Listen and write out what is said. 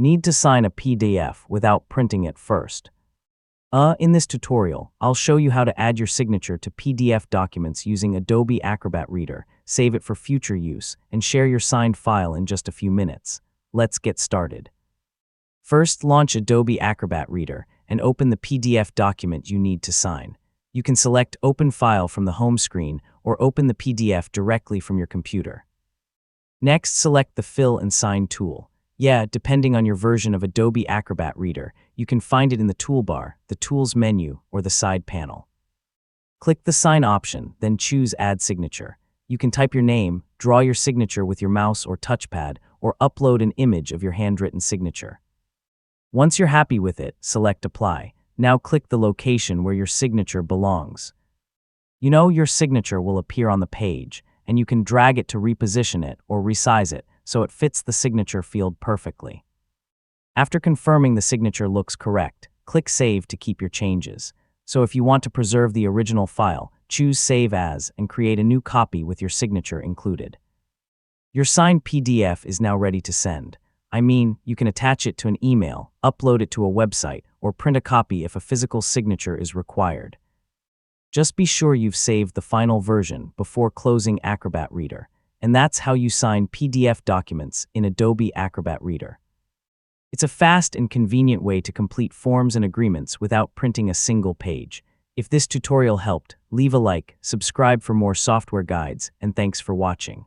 Need to sign a PDF without printing it first. In this tutorial, I'll show you how to add your signature to PDF documents using Adobe Acrobat Reader, save it for future use, and share your signed file in just a few minutes. Let's get started. First, launch Adobe Acrobat Reader and open the PDF document you need to sign. You can select Open File from the home screen or open the PDF directly from your computer. Next, select the Fill and Sign tool. Depending on your version of Adobe Acrobat Reader, you can find it in the toolbar, the Tools menu, or the side panel. Click the Sign option, then choose Add Signature. You can type your name, draw your signature with your mouse or touchpad, or upload an image of your handwritten signature. Once you're happy with it, select Apply. Now click the location where your signature belongs. Your signature will appear on the page, and you can drag it to reposition it or resize it so it fits the signature field perfectly. After confirming the signature looks correct, click Save to keep your changes. So if you want to preserve the original file, choose Save As and create a new copy with your signature included. Your signed PDF is now ready to send. You can attach it to an email, upload it to a website, or print a copy if a physical signature is required. Just be sure you've saved the final version before closing Acrobat Reader. And that's how you sign PDF documents in Adobe Acrobat Reader. It's a fast and convenient way to complete forms and agreements without printing a single page. If this tutorial helped, leave a like, subscribe for more software guides, and thanks for watching.